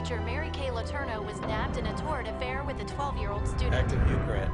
teacher Mary Kay Letourneau was nabbed in a torrid affair with a 12-year-old student. Actor Hugh Grant,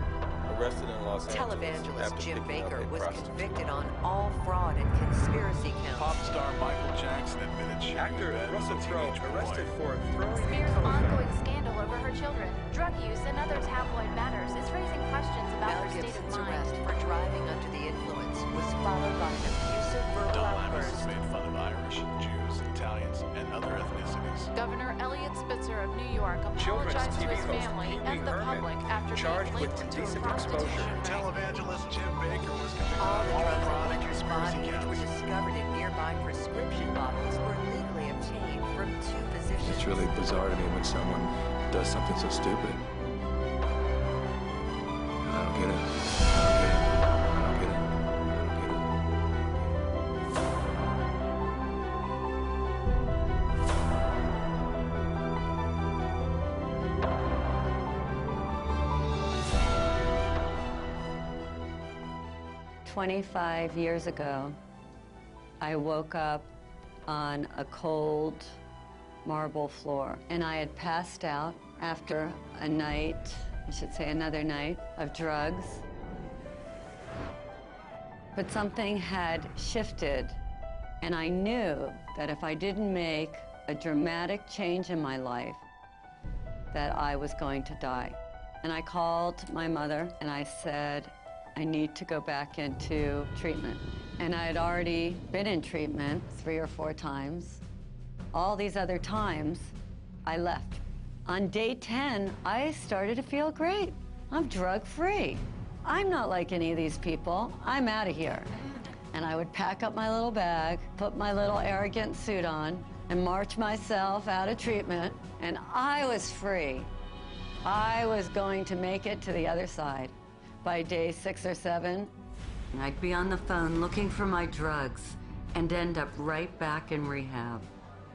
arrested in Los Angeles. Televangelist Jim Baker was convicted on all fraud and conspiracy counts. Pop star Michael Jackson admitted she Actor Russell Crowe arrested for throwing Spears' ongoing scandal over her children, drug use, and other tabloid matters is raising questions about Mel her state of Gibson's mind. arrest for driving under the influence was followed by an abusive verbal Don Imus outburst. has made fun of Irish, Jews, Italians, and other ethnicities. Governor Elliot Spitzer of New York Children's apologized to TV his host family Pee Wee and the Herman, public after charged being with linked to a indecent prostitution exposure. ring. Televangelist Jim Baker was convicted All of the all drugs fraud in and Winter's conspiracy body, which were counts. discovered in nearby prescription bottles, were legally obtained from two physicians. It's really bizarre to me when someone does something so stupid. I don't get it. I don't get it. I don't get it. I don't get it. 25 years ago, I woke up on a cold marble floor, and I had passed out after a night, I should say another night, of drugs. But something had shifted, and I knew that if I didn't make a dramatic change in my life, that I was going to die. And I called my mother and I said, I need to go back into treatment. And I had already been in treatment 3 or 4 times. All these other times, I left. On day 10, I started to feel great. I'm drug-free. I'm not like any of these people. I'm out of here. And I would pack up my little bag, put my little arrogant suit on, and march myself out of treatment, and I was free. I was going to make it to the other side. By day 6 or 7, I'd be on the phone looking for my drugs and end up right back in rehab.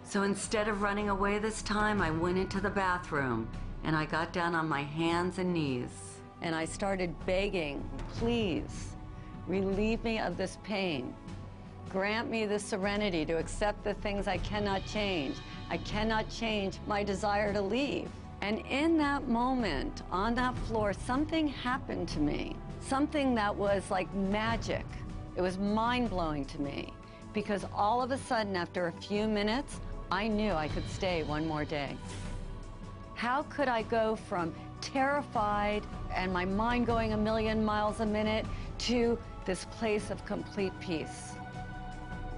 So instead of running away this time, I went into the bathroom and I got down on my hands and knees and I started begging, please, relieve me of this pain. Grant me the serenity to accept the things I cannot change. I cannot change my desire to leave. And in that moment, on that floor, something happened to me. Something that was like magic. It was mind-blowing to me. Because all of a sudden, after a few minutes, I knew I could stay one more day. How could I go from terrified and my mind going a million miles a minute to this place of complete peace?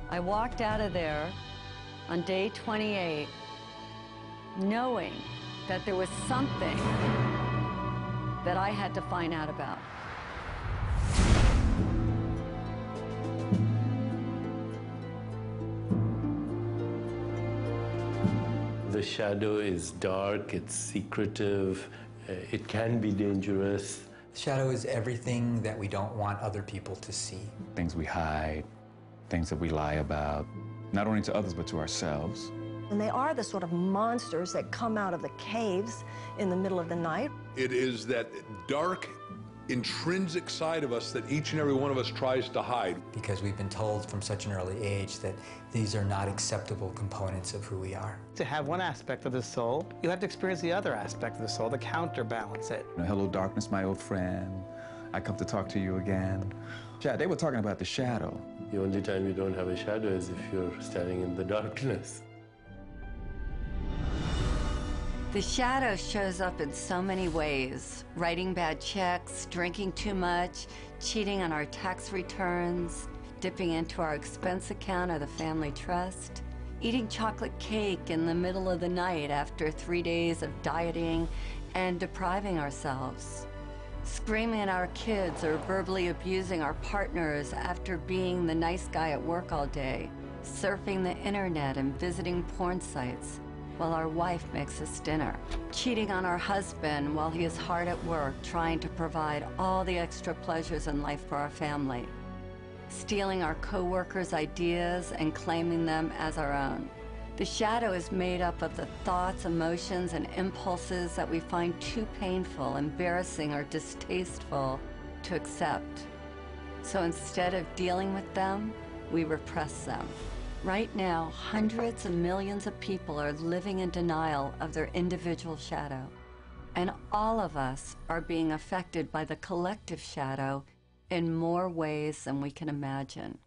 I walked out of there on day 28, knowing that there was something that I had to find out about. The shadow is dark, it's secretive, it can be dangerous. Shadow is everything that we don't want other people to see. Things we hide, things that we lie about, not only to others, but to ourselves. And they are the sort of monsters that come out of the caves in the middle of the night. It is that dark, intrinsic side of us that each and every one of us tries to hide. Because we've been told from such an early age that these are not acceptable components of who we are. To have one aspect of the soul, you have to experience the other aspect of the soul to counterbalance it. Hello, darkness, my old friend. I come to talk to you again. Yeah, they were talking about the shadow. The only time you don't have a shadow is if you're standing in the darkness. The shadow shows up in so many ways. Writing bad checks, drinking too much, cheating on our tax returns, dipping into our expense account or the family trust, eating chocolate cake in the middle of the night after 3 days of dieting and depriving ourselves, screaming at our kids or verbally abusing our partners after being the nice guy at work all day, surfing the internet and visiting porn sites while our wife makes us dinner, cheating on our husband while he is hard at work trying to provide all the extra pleasures in life for our family, stealing our co-workers' ideas and claiming them as our own. The shadow is made up of the thoughts, emotions, and impulses that we find too painful, embarrassing, or distasteful to accept. So instead of dealing with them, we repress them. Right now, hundreds of millions of people are living in denial of their individual shadow. And all of us are being affected by the collective shadow in more ways than we can imagine.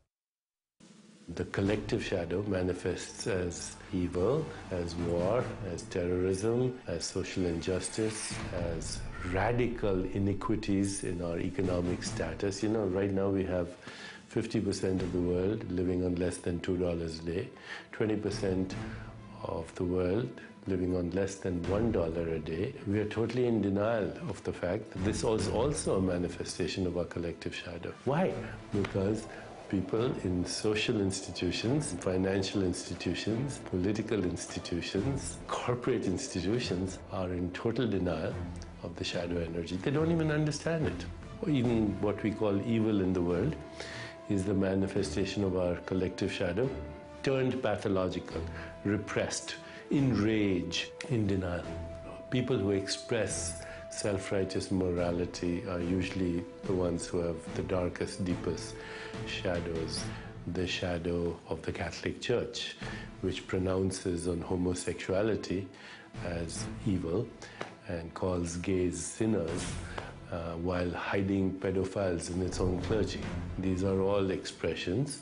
The collective shadow manifests as evil, as war, as terrorism, as social injustice, as radical inequities in our economic status. You know, right now we have 50% of the world living on less than $2 a day, 20% of the world living on less than $1 a day. We are totally in denial of the fact that this is also a manifestation of our collective shadow. Why? Because people in social institutions, financial institutions, political institutions, corporate institutions are in total denial of the shadow energy. They don't even understand it. Even what we call evil in the world is the manifestation of our collective shadow, turned pathological, repressed, in rage, in denial. People who express self-righteous morality are usually the ones who have the darkest, deepest shadows. The shadow of the Catholic Church, which pronounces on homosexuality as evil and calls gays sinners, while hiding pedophiles in its own clergy. These are all expressions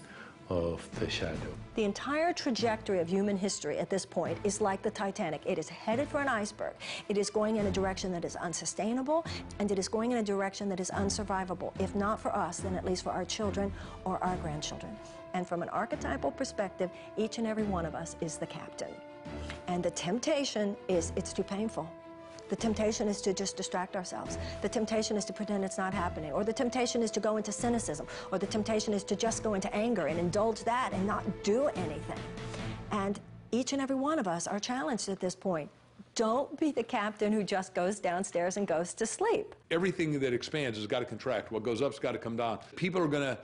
of the shadow. The entire trajectory of human history at this point is like the Titanic. It is headed for an iceberg. It is going in a direction that is unsustainable, and it is going in a direction that is unsurvivable. If not for us, then at least for our children or our grandchildren. And from an archetypal perspective, each and every one of us is the captain. And the temptation is, it's too painful. The temptation is to just distract ourselves. The temptation is to pretend it's not happening. Or the temptation is to go into cynicism. Or the temptation is to just go into anger and indulge that and not do anything. And each and every one of us are challenged at this point. Don't be the captain who just goes downstairs and goes to sleep. Everything that expands has got to contract. What goes up's got to come down. People are going to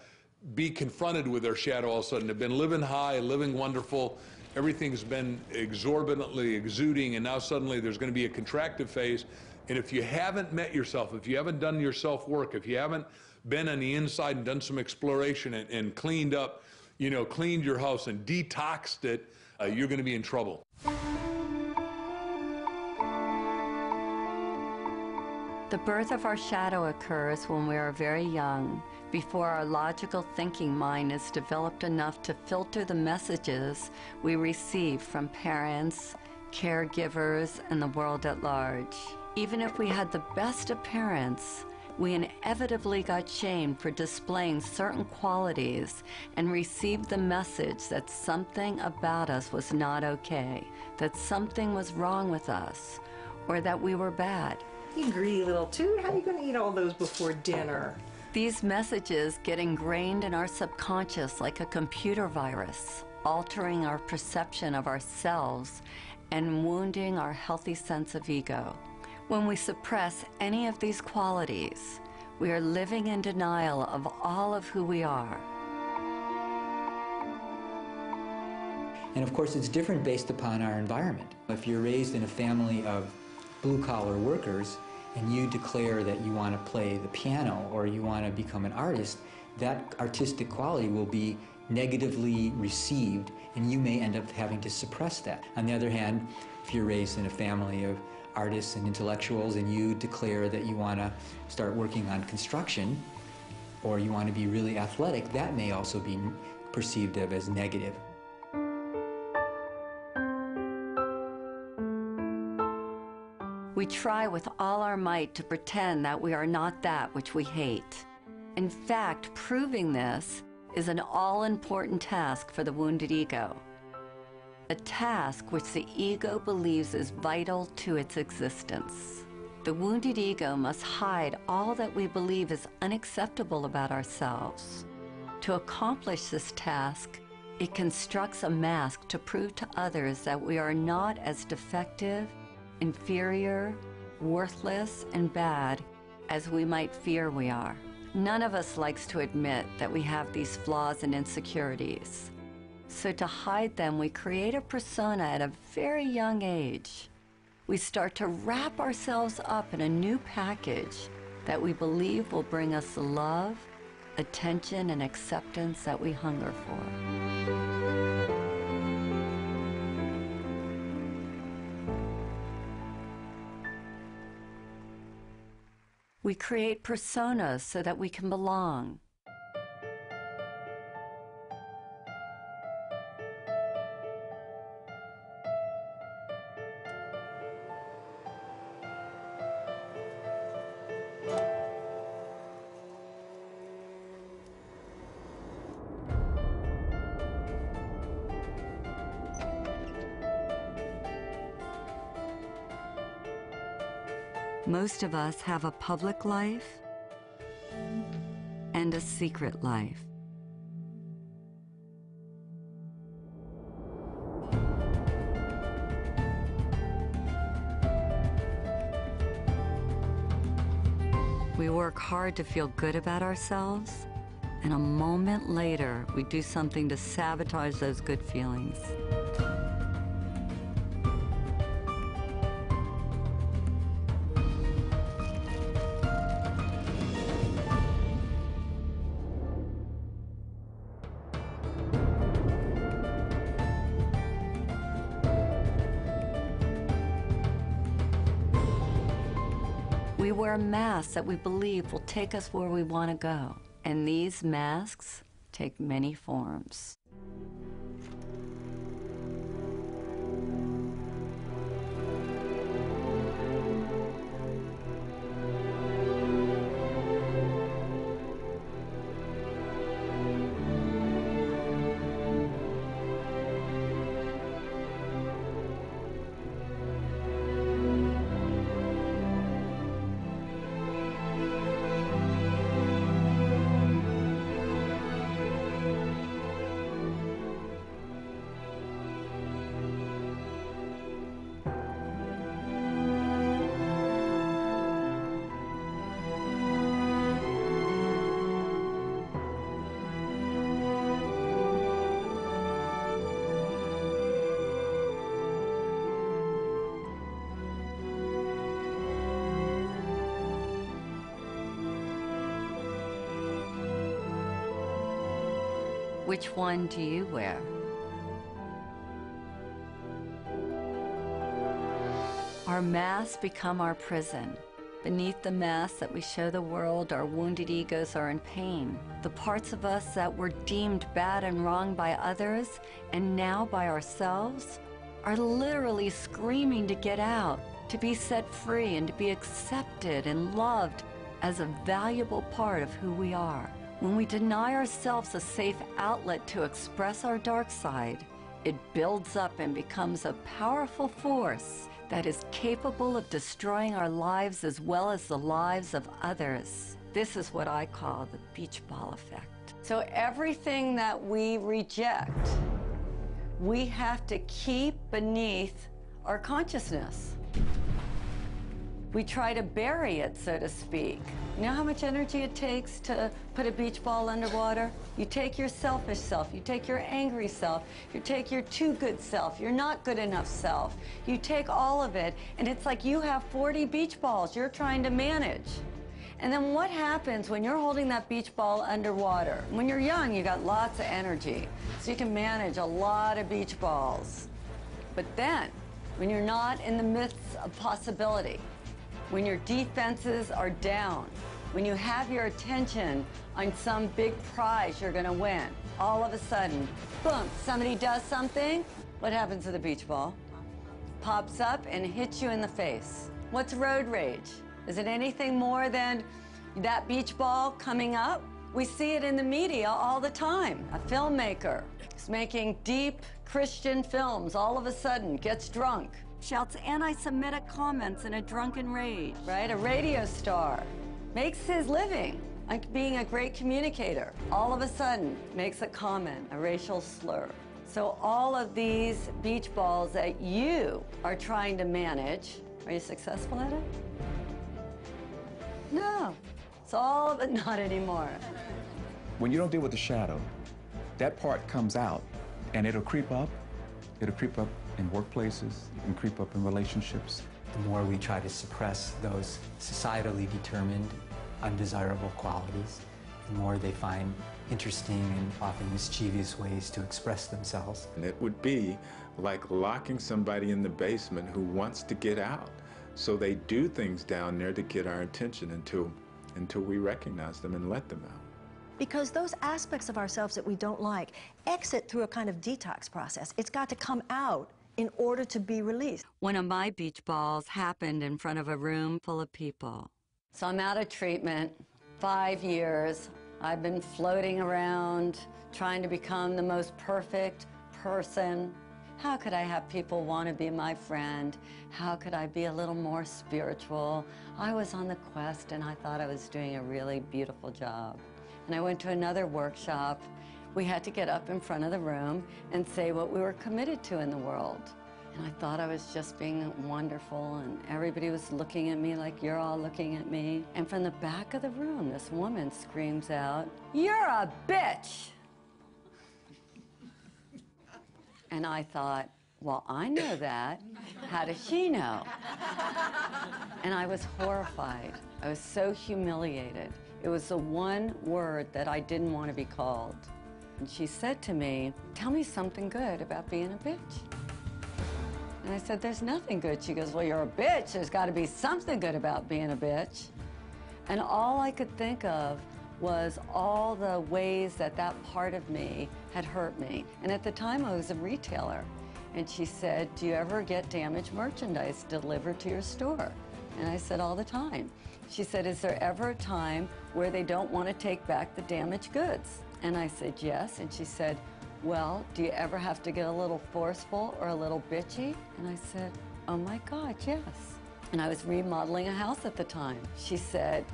be confronted with their shadow all of a sudden. They've been living high, living wonderful. Everything's been exorbitantly exuding, and now suddenly there's going to be a contractive phase. And if you haven't met yourself, if you haven't done your self-work, if you haven't been on the inside and done some exploration and cleaned up, you know, cleaned your house and detoxed it, you're going to be in trouble. The birth of our shadow occurs when we are very young, before our logical thinking mind is developed enough to filter the messages we receive from parents, caregivers, and the world at large. Even if we had the best appearance, we inevitably got shamed for displaying certain qualities and received the message that something about us was not okay, that something was wrong with us, or that we were bad. You greedy little toot, how are you going to eat all those before dinner? These messages get ingrained in our subconscious like a computer virus, altering our perception of ourselves and wounding our healthy sense of ego. When we suppress any of these qualities, we are living in denial of all of who we are. And of course, it's different based upon our environment. If you're raised in a family of blue-collar workers, and you declare that you want to play the piano or you want to become an artist, that artistic quality will be negatively received, and you may end up having to suppress that. On the other hand, if you're raised in a family of artists and intellectuals and you declare that you want to start working on construction or you want to be really athletic, that may also be perceived of as negative. We try with all our might to pretend that we are not that which we hate. In fact, proving this is an all-important task for the wounded ego. A task which the ego believes is vital to its existence. The wounded ego must hide all that we believe is unacceptable about ourselves. To accomplish this task, it constructs a mask to prove to others that we are not as defective, inferior, worthless, and bad as we might fear we are. None of us likes to admit that we have these flaws and insecurities. So to hide them, we create a persona at a very young age. We start to wrap ourselves up in a new package that we believe will bring us the love, attention, and acceptance that we hunger for. We create personas so that we can belong. Most of us have a public life and a secret life. We work hard to feel good about ourselves, and a moment later, we do something to sabotage those good feelings. We wear masks that we believe will take us where we want to go. And these masks take many forms. Which one do you wear? Our masks become our prison. Beneath the mask that we show the world, our wounded egos are in pain. The parts of us that were deemed bad and wrong by others, and now by ourselves, are literally screaming to get out, to be set free, and to be accepted and loved as a valuable part of who we are. When we deny ourselves a safe outlet to express our dark side, it builds up and becomes a powerful force that is capable of destroying our lives as well as the lives of others. This is what I call the beach ball effect. So everything that we reject, we have to keep beneath our consciousness. We try to bury it, so to speak. You know how much energy it takes to put a beach ball underwater? You take your selfish self, you take your angry self, you take your too good self, your not good enough self. You take all of it, and it's like you have 40 beach balls you're trying to manage. And then what happens when you're holding that beach ball underwater? When you're young, you got lots of energy, so you can manage a lot of beach balls. But then, when you're not in the midst of possibility, when your defenses are down, when you have your attention on some big prize you're gonna win, all of a sudden, boom, somebody does something, what happens to the beach ball? Pops up and hits you in the face. What's road rage? Is it anything more than that beach ball coming up? We see it in the media all the time. A filmmaker is making deep Christian films, all of a sudden gets drunk, shouts anti-Semitic comments in a drunken rage, right? A radio star makes his living like being a great communicator. All of a sudden makes a comment, a racial slur. So all of these beach balls that you are trying to manage, are you successful at it? No, it's all of it, not anymore. When you don't deal with the shadow, that part comes out and it'll creep up. It'll creep up in workplaces, it can creep up in relationships. The more we try to suppress those societally determined, undesirable qualities, the more they find interesting and often mischievous ways to express themselves. And it would be like locking somebody in the basement who wants to get out. So they do things down there to get our attention until we recognize them and let them out. Because those aspects of ourselves that we don't like exit through a kind of detox process. It's got to come out in order to be released. One of my beach balls happened in front of a room full of people. So I'm out of treatment, 5 years. I've been floating around, trying to become the most perfect person. How could I have people want to be my friend? How could I be a little more spiritual? I was on the quest and I thought I was doing a really beautiful job. And I went to another workshop. We had to get up in front of the room and say what we were committed to in the world. And I thought I was just being wonderful, and everybody was looking at me like you're all looking at me. And from the back of the room, this woman screams out, "You're a bitch!" And I thought, well, I know that. How does she know? And I was horrified. I was so humiliated. It was the one word that I didn't want to be called. And she said to me, "Tell me something good about being a bitch." And I said, "There's nothing good." She goes, "Well, you're a bitch. There's got to be something good about being a bitch." And all I could think of was all the ways that that part of me had hurt me. And at the time, I was a retailer. And she said, "Do you ever get damaged merchandise delivered to your store?" And I said, "All the time." She said, "Is there ever a time where they don't want to take back the damaged goods?" And I said, "Yes." And she said, "Well, do you ever have to get a little forceful or a little bitchy?" And I said, "Oh my God, yes." And I was remodeling a house at the time. She said,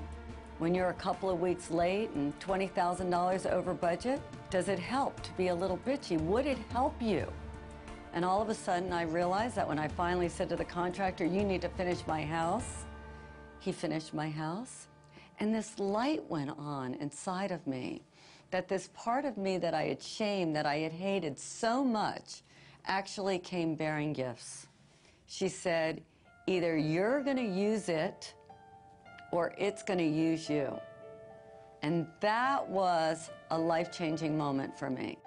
"When you're a couple of weeks late and $20,000 over budget, does it help to be a little bitchy? Would it help you?" And all of a sudden, I realized that when I finally said to the contractor, "You need to finish my house," he finished my house. And this light went on inside of me, that this part of me that I had shamed, that I had hated so much, actually came bearing gifts. She said, "Either you're going to use it or it's going to use you." And that was a life-changing moment for me.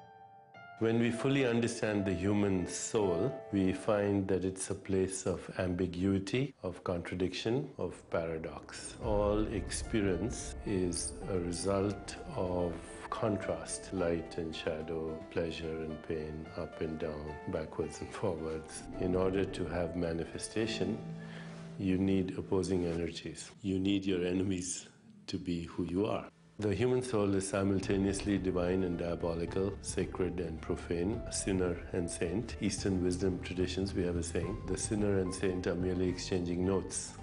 When we fully understand the human soul, we find that it's a place of ambiguity, of contradiction, of paradox. All experience is a result of contrast, light and shadow, pleasure and pain, up and down, backwards and forwards. In order to have manifestation, you need opposing energies. You need your enemies to be who you are. The human soul is simultaneously divine and diabolical, sacred and profane, sinner and saint. Eastern wisdom traditions, we have a saying, the sinner and saint are merely exchanging notes.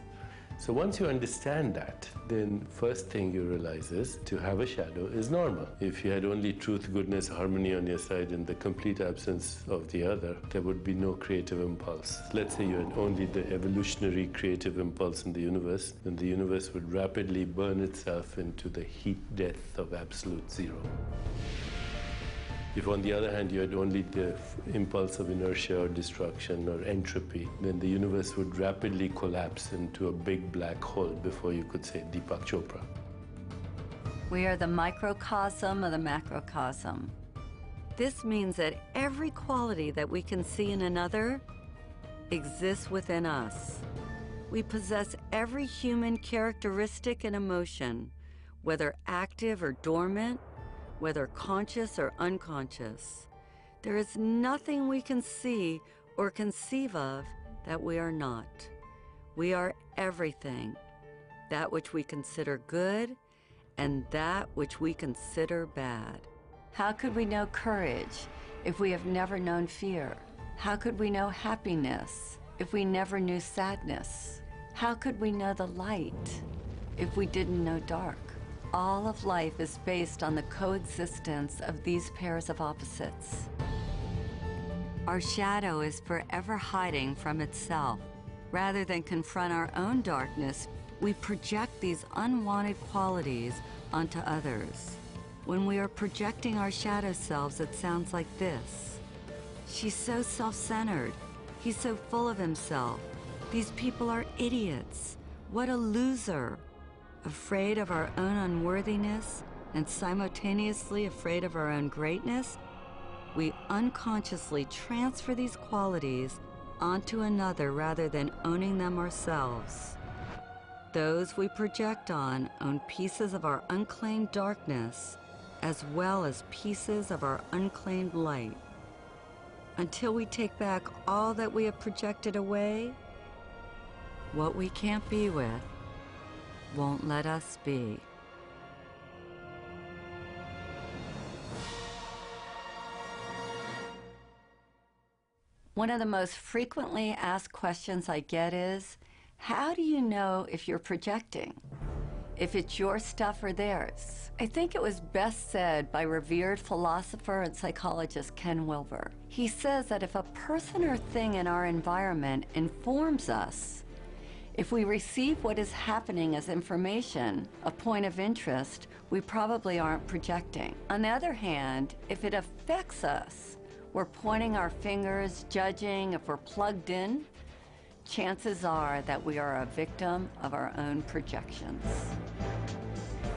So once you understand that, then first thing you realize is to have a shadow is normal. If you had only truth, goodness, harmony on your side and the complete absence of the other, there would be no creative impulse. Let's say you had only the evolutionary creative impulse in the universe, then the universe would rapidly burn itself into the heat death of absolute zero. If, on the other hand, you had only the impulse of inertia or destruction or entropy, then the universe would rapidly collapse into a big black hole before you could say Deepak Chopra. We are the microcosm of the macrocosm. This means that every quality that we can see in another exists within us. We possess every human characteristic and emotion, whether active or dormant, whether conscious or unconscious. There is nothing we can see or conceive of that we are not. We are everything, that which we consider good and that which we consider bad. How could we know courage if we have never known fear? How could we know happiness if we never knew sadness? How could we know the light if we didn't know dark? All of life is based on the coexistence of these pairs of opposites. Our shadow is forever hiding from itself. Rather than confront our own darkness, we project these unwanted qualities onto others. When we are projecting our shadow selves, it sounds like this. "She's so self-centered. He's so full of himself. These people are idiots. What a loser." Afraid of our own unworthiness and simultaneously afraid of our own greatness, we unconsciously transfer these qualities onto another rather than owning them ourselves. Those we project on own pieces of our unclaimed darkness as well as pieces of our unclaimed light. Until we take back all that we have projected away, what we can't be with won't let us be. One of the most frequently asked questions I get is, how do you know if you're projecting? If it's your stuff or theirs? I think it was best said by revered philosopher and psychologist Ken Wilber. He says that if a person or thing in our environment informs us, if we receive what is happening as information, a point of interest, we probably aren't projecting. On the other hand, if it affects us, we're pointing our fingers, judging if we're plugged in, chances are that we are a victim of our own projections.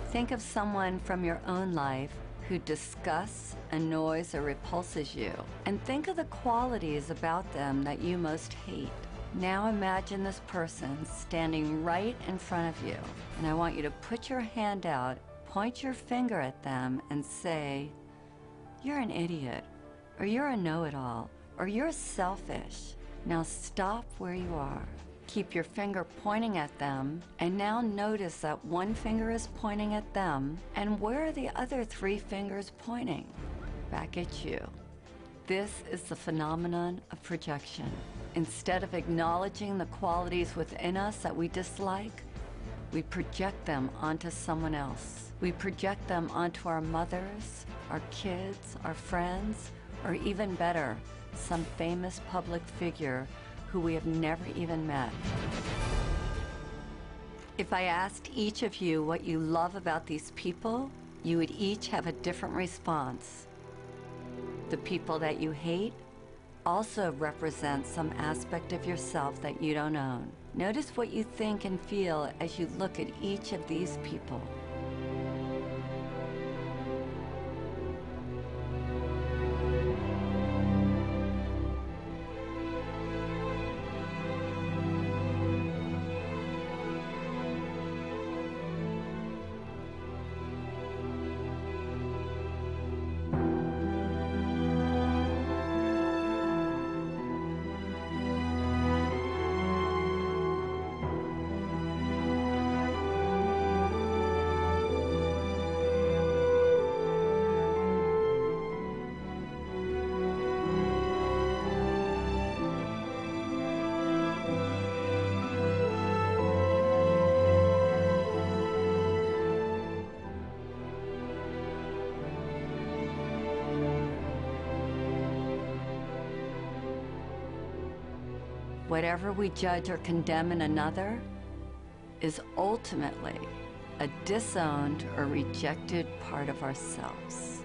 Think of someone from your own life who disgusts, annoys, or repulses you, and think of the qualities about them that you most hate. Now imagine this person standing right in front of you, and I want you to put your hand out, point your finger at them, and say, "You're an idiot," or "You're a know-it-all," or "You're selfish." Now stop where you are. Keep your finger pointing at them, and now notice that one finger is pointing at them, and where are the other 3 fingers pointing? Back at you. This is the phenomenon of projection. Instead of acknowledging the qualities within us that we dislike, we project them onto someone else. We project them onto our mothers, our kids, our friends, or even better, some famous public figure who we have never even met. If I asked each of you what you love about these people, you would each have a different response. The people that you hate also represent some aspect of yourself that you don't own. Notice what you think and feel as you look at each of these people. Whatever we judge or condemn in another is ultimately a disowned or rejected part of ourselves.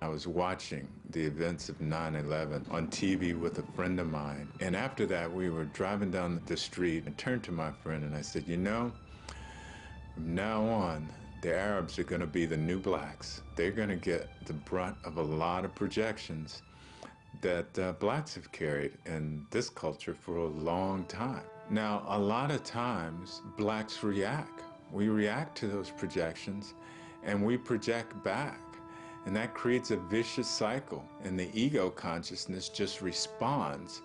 I was watching the events of 9/11 on TV with a friend of mine, and after that we were driving down the street. I turned to my friend and I said, "You know, from now on, the Arabs are going to be the new blacks. They're going to get the brunt of a lot of projections that blacks have carried in this culture for a long time." Now, a lot of times, blacks react. We react to those projections, and we project back. And that creates a vicious cycle, and the ego consciousness just responds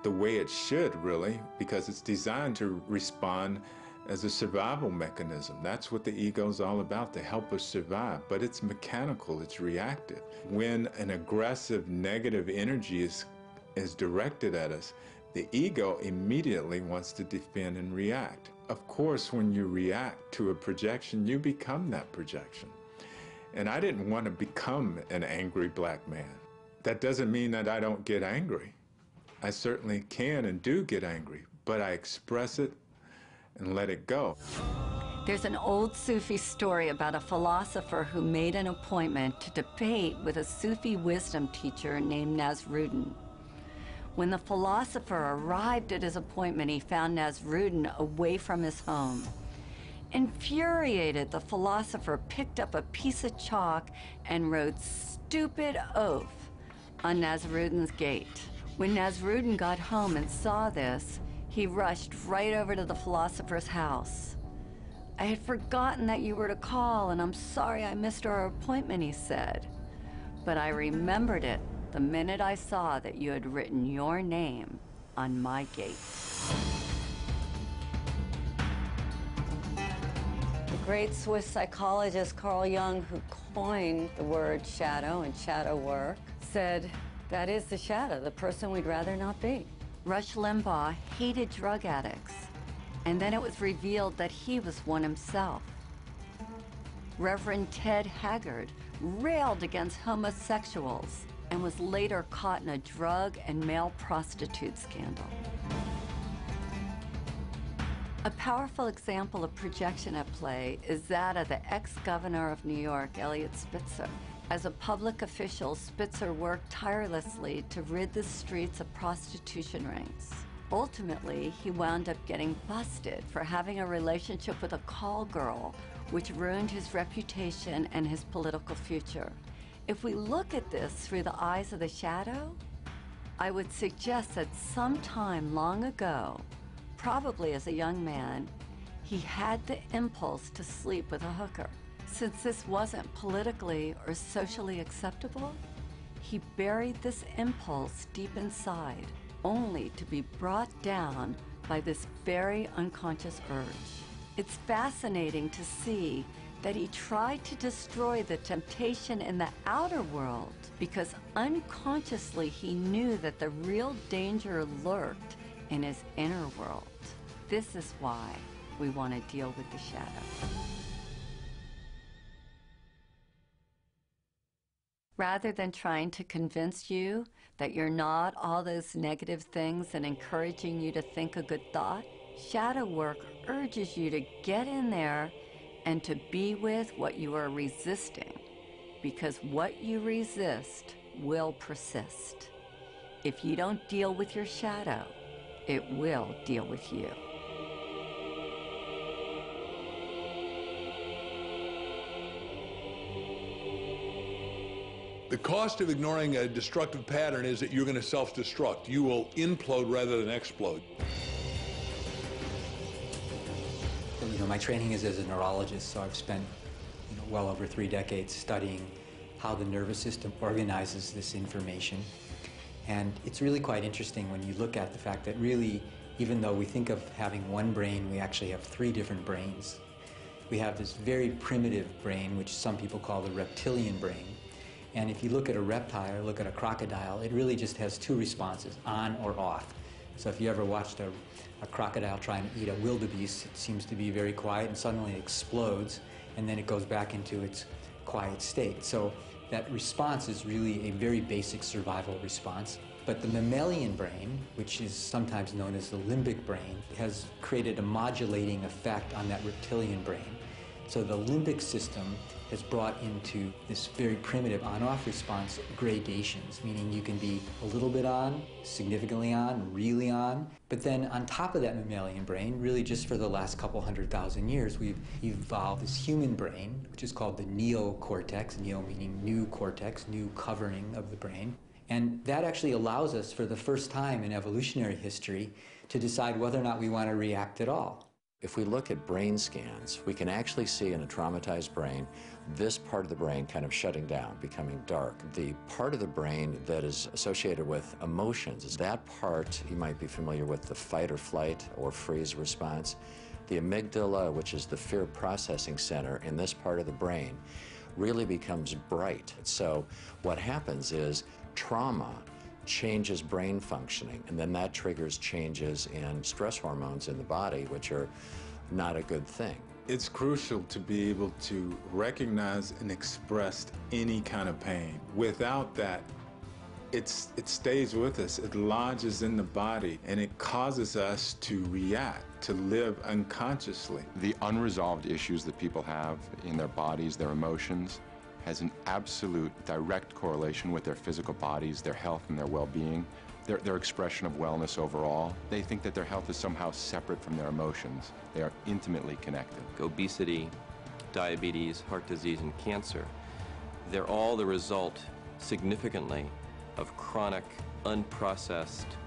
the way it should, really, because it's designed to respond as a survival mechanism. That's what the ego is all about, to help us survive. But it's mechanical, it's reactive. When an aggressive, negative energy is directed at us, the ego immediately wants to defend and react. Of course, when you react to a projection, you become that projection. And I didn't want to become an angry black man. That doesn't mean that I don't get angry. I certainly can and do get angry, but I express it and let it go. There's an old Sufi story about a philosopher who made an appointment to debate with a Sufi wisdom teacher named Nasruddin. When the philosopher arrived at his appointment, he found Nasruddin away from his home. Infuriated, the philosopher picked up a piece of chalk and wrote "stupid oaf" on Nasrudin's gate. When Nasrudin got home and saw this, he rushed right over to the philosopher's house. "I had forgotten that you were to call, and I'm sorry I missed our appointment," he said. "But I remembered it the minute I saw that you had written your name on my gate." The great Swiss psychologist Carl Jung, who coined the word shadow and shadow work, said, "That is the shadow, the person we'd rather not be." Rush Limbaugh hated drug addicts, and then it was revealed that he was one himself. Reverend Ted Haggard railed against homosexuals and was later caught in a drug and male prostitute scandal. A powerful example of projection at play is that of the ex-governor of New York, Eliot Spitzer. As a public official, Spitzer worked tirelessly to rid the streets of prostitution rings. Ultimately, he wound up getting busted for having a relationship with a call girl, which ruined his reputation and his political future. If we look at this through the eyes of the shadow, I would suggest that sometime long ago, probably as a young man, he had the impulse to sleep with a hooker. Since this wasn't politically or socially acceptable, he buried this impulse deep inside, only to be brought down by this very unconscious urge. It's fascinating to see that he tried to destroy the temptation in the outer world because unconsciously he knew that the real danger lurked in his inner world. This is why we want to deal with the shadow. Rather than trying to convince you that you're not all those negative things and encouraging you to think a good thought, shadow work urges you to get in there and to be with what you are resisting, because what you resist will persist. If you don't deal with your shadow, it will deal with you. The cost of ignoring a destructive pattern is that you're going to self-destruct. You will implode rather than explode. You know, my training is as a neurologist, so I've spent well over 3 decades studying how the nervous system organizes this information. And it's really quite interesting when you look at the fact that really, even though we think of having one brain, we actually have 3 different brains. We have this very primitive brain, which some people call the reptilian brain. And if you look at a reptile or look at a crocodile, it really just has 2 responses, on or off. So if you ever watched a crocodile trying to eat a wildebeest, it seems to be very quiet and suddenly it explodes and then it goes back into its quiet state. So that response is really a very basic survival response. But the mammalian brain, which is sometimes known as the limbic brain, has created a modulating effect on that reptilian brain. So the limbic system has brought into this very primitive on-off response gradations, meaning you can be a little bit on, significantly on, really on. But then on top of that mammalian brain, really just for the last couple 100,000 years, we've evolved this human brain, which is called the neocortex, neo meaning new cortex, new covering of the brain. And that actually allows us for the first time in evolutionary history to decide whether or not we want to react at all. If we look at brain scans, we can actually see in a traumatized brain this part of the brain kind of shutting down, becoming dark. The part of the brain that is associated with emotions is that part, you might be familiar with the fight or flight or freeze response. The amygdala, which is the fear processing center in this part of the brain, really becomes bright. So what happens is trauma changes brain functioning, and then that triggers changes in stress hormones in the body, which are not a good thing. It's crucial to be able to recognize and express any kind of pain. Without that, it stays with us, it lodges in the body, and it causes us to react, to live unconsciously. The unresolved issues that people have in their bodies, their emotions, has an absolute direct correlation with their physical bodies, their health and their well-being, their expression of wellness overall. They think that their health is somehow separate from their emotions. They are intimately connected. Obesity, diabetes, heart disease, and cancer, they're all the result, significantly, of chronic, unprocessed,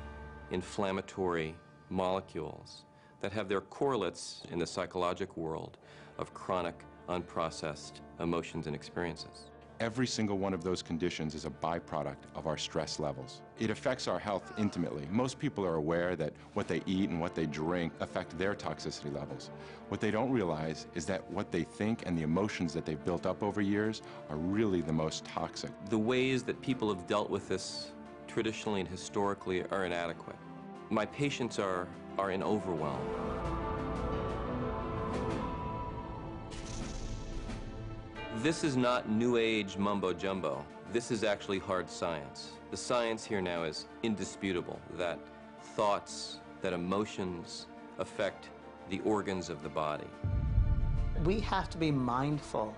inflammatory molecules that have their correlates in the psychological world of chronic, unprocessed emotions and experiences. Every single one of those conditions is a byproduct of our stress levels. It affects our health intimately. Most people are aware that what they eat and what they drink affect their toxicity levels. What they don't realize is that what they think and the emotions that they've built up over years are really the most toxic. The ways that people have dealt with this traditionally and historically are inadequate. My patients are in overwhelm. This is not new age mumbo jumbo. This is actually hard science. The science here now is indisputable, that thoughts, that emotions affect the organs of the body. We have to be mindful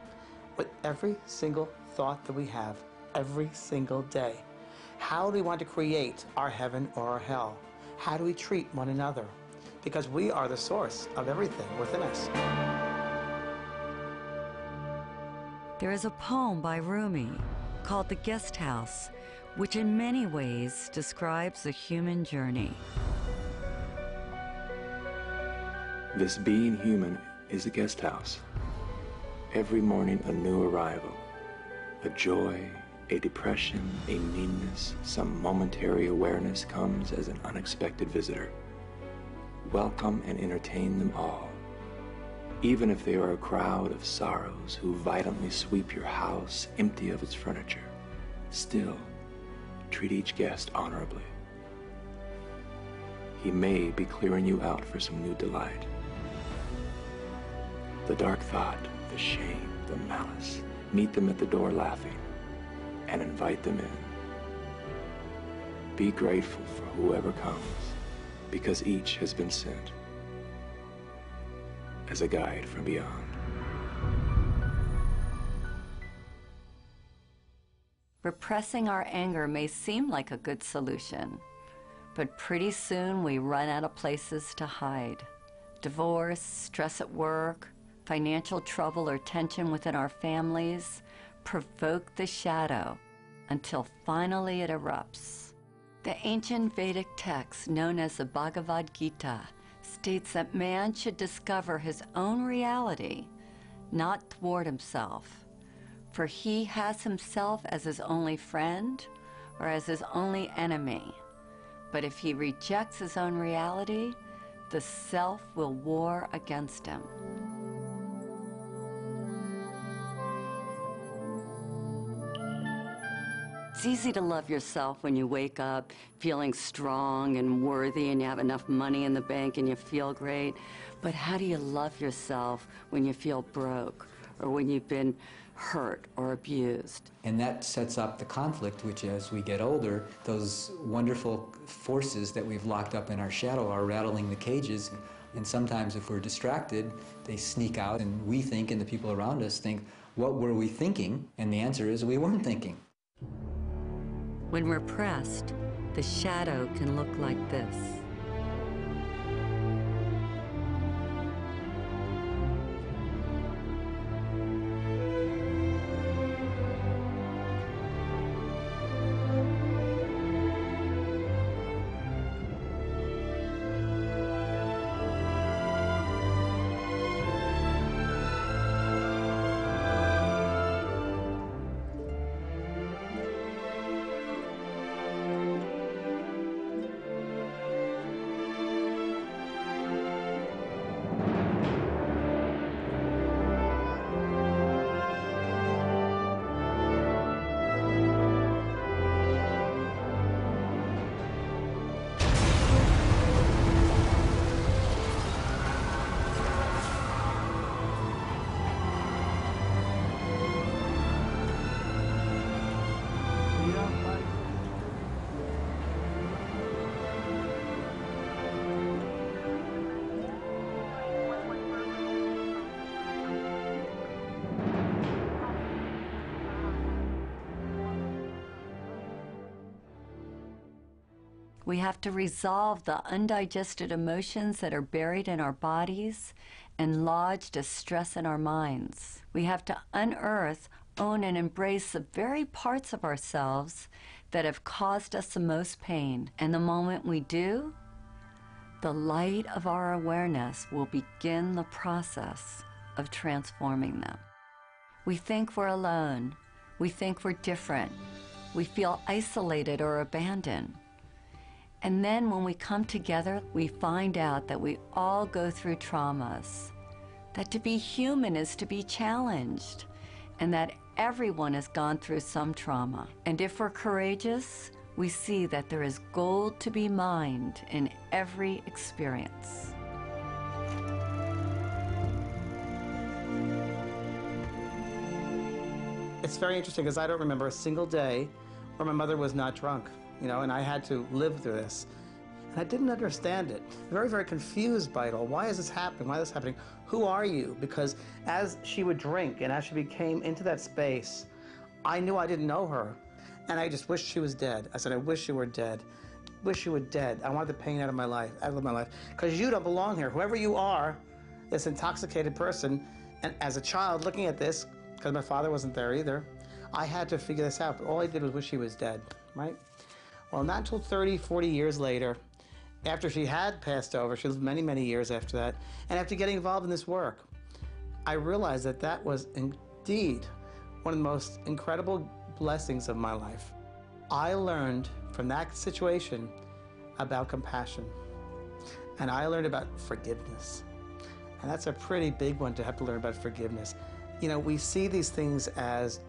with every single thought that we have every single day. How do we want to create our heaven or our hell? How do we treat one another? Because we are the source of everything within us. There is a poem by Rumi called The Guest House, which in many ways describes the human journey. This being human is a guest house. Every morning a new arrival, a joy, a depression, a meanness, some momentary awareness comes as an unexpected visitor. Welcome and entertain them all. Even if they are a crowd of sorrows who violently sweep your house empty of its furniture, still treat each guest honorably. He may be clearing you out for some new delight. The dark thought, the shame, the malice, meet them at the door laughing and invite them in. Be grateful for whoever comes, because each has been sent as a guide from beyond. Repressing our anger may seem like a good solution, but pretty soon we run out of places to hide. Divorce, stress at work, financial trouble or tension within our families provoke the shadow until finally it erupts. The ancient Vedic text known as the Bhagavad Gita states that man should discover his own reality, not thwart himself, for he has himself as his only friend or as his only enemy. But if he rejects his own reality, the self will war against him. It's easy to love yourself when you wake up feeling strong and worthy and you have enough money in the bank and you feel great. But how do you love yourself when you feel broke or when you've been hurt or abused? And that sets up the conflict, which as we get older, those wonderful forces that we've locked up in our shadow are rattling the cages. And sometimes if we're distracted, they sneak out and we think, and the people around us think, what were we thinking? And the answer is we weren't thinking. When repressed, the shadow can look like this. We have to resolve the undigested emotions that are buried in our bodies and lodged as stress in our minds. We have to unearth, own, and embrace the very parts of ourselves that have caused us the most pain. And the moment we do, the light of our awareness will begin the process of transforming them. We think we're alone. We think we're different. We feel isolated or abandoned. And then when we come together, we find out that we all go through traumas, that to be human is to be challenged, and that everyone has gone through some trauma. And if we're courageous, we see that there is gold to be mined in every experience. It's very interesting because I don't remember a single day where my mother was not drunk, you know, and I had to live through this. And I didn't understand it. Very, very confused by it all. Why is this happening? Why is this happening? Who are you? Because as she would drink and as she became into that space, I knew I didn't know her. And I just wished she was dead. I said, I wish you were dead. Wish you were dead. I wanted the pain out of my life, Because you don't belong here. Whoever you are, this intoxicated person, and as a child looking at this, because my father wasn't there either, I had to figure this out. But all I did was wish she was dead, right? Well, not until 30, 40 years later, after she had passed over, she lived many, many years after that, and after getting involved in this work, I realized that that was indeed one of the most incredible blessings of my life. I learned from that situation about compassion, and I learned about forgiveness. And that's a pretty big one to have to learn about forgiveness. You know, we see these things as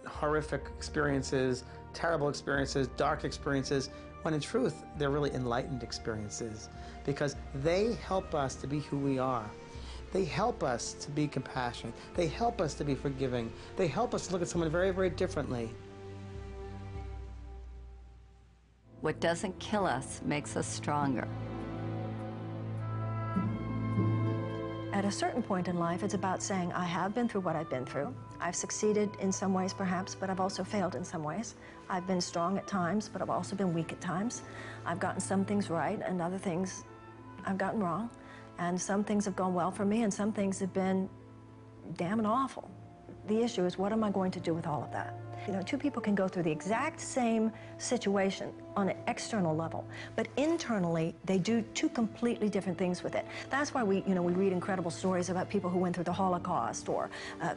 horrific experiences, terrible experiences, dark experiences, when in truth, they're really enlightened experiences because they help us to be who we are. They help us to be compassionate. They help us to be forgiving. They help us to look at someone very, very differently. What doesn't kill us makes us stronger. At a certain point in life, it's about saying, I have been through what I've been through. I've succeeded in some ways, perhaps, but I've also failed in some ways. I've been strong at times, but I've also been weak at times. I've gotten some things right, and other things I've gotten wrong. And some things have gone well for me, and some things have been damn awful. The issue is, what am I going to do with all of that? You know, two people can go through the exact same situation on an external level, but internally, they do two completely different things with it. That's why we read incredible stories about people who went through the Holocaust or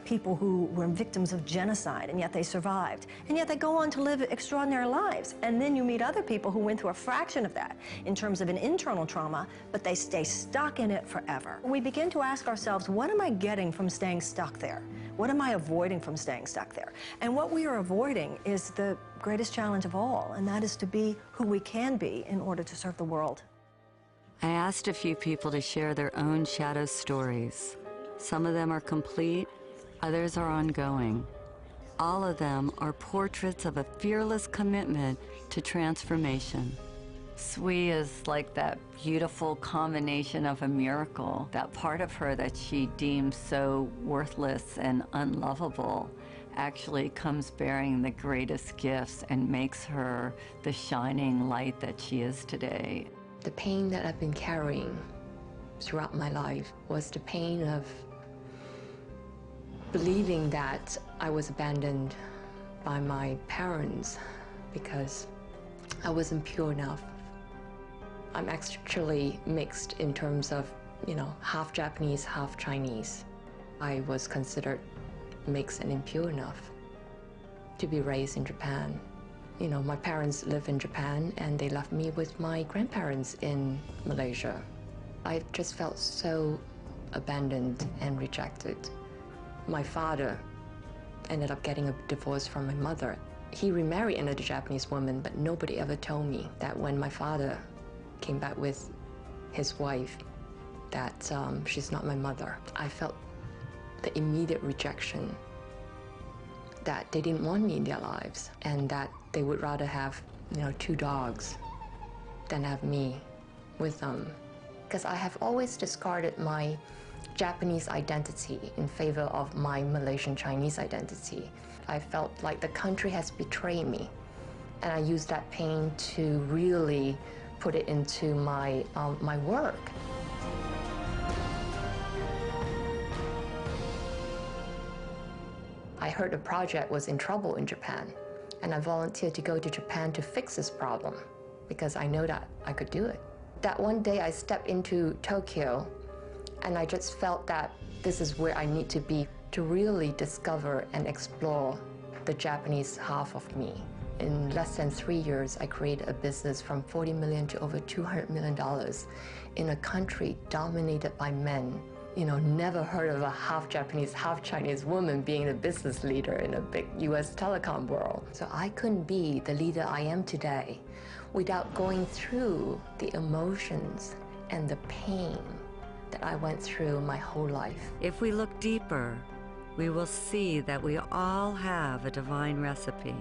people who were victims of genocide, and yet they survived. And yet they go on to live extraordinary lives. And then you meet other people who went through a fraction of that in terms of an internal trauma, but they stay stuck in it forever. We begin to ask ourselves, what am I getting from staying stuck there? What am I avoiding from staying stuck there? And what we are avoiding is the greatest challenge of all, and that is to be who we can be in order to serve the world. I asked a few people to share their own shadow stories. Some of them are complete, others are ongoing. All of them are portraits of a fearless commitment to transformation. Sui is like that beautiful combination of a miracle. That part of her that she deems so worthless and unlovable actually comes bearing the greatest gifts and makes her the shining light that she is today. The pain that I've been carrying throughout my life was the pain of believing that I was abandoned by my parents because I wasn't pure enough. I'm actually mixed in terms of, half Japanese, half Chinese. I was considered mixed and impure enough to be raised in Japan. My parents live in Japan and they left me with my grandparents in Malaysia. I just felt so abandoned and rejected. My father ended up getting a divorce from my mother. He remarried another Japanese woman, but nobody ever told me that when my father came back with his wife, that she's not my mother. I felt the immediate rejection, that they didn't want me in their lives, and that they would rather have, 2 dogs than have me with them. Because I have always discarded my Japanese identity in favor of my Malaysian Chinese identity. I felt like the country has betrayed me, and I used that pain to really put it into my work. I heard the project was in trouble in Japan, And I volunteered to go to Japan to fix this problem because I know that I could do it. That one day I stepped into Tokyo and I just felt that this is where I need to be to really discover and explore the Japanese half of me. In less than 3 years, I created a business from $40 million to over $200 million in a country dominated by men. You know, never heard of a half Japanese, half Chinese woman being a business leader in a big US telecom world. So I couldn't be the leader I am today without going through the emotions and the pain that I went through my whole life. If we look deeper, we will see that we all have a divine recipe.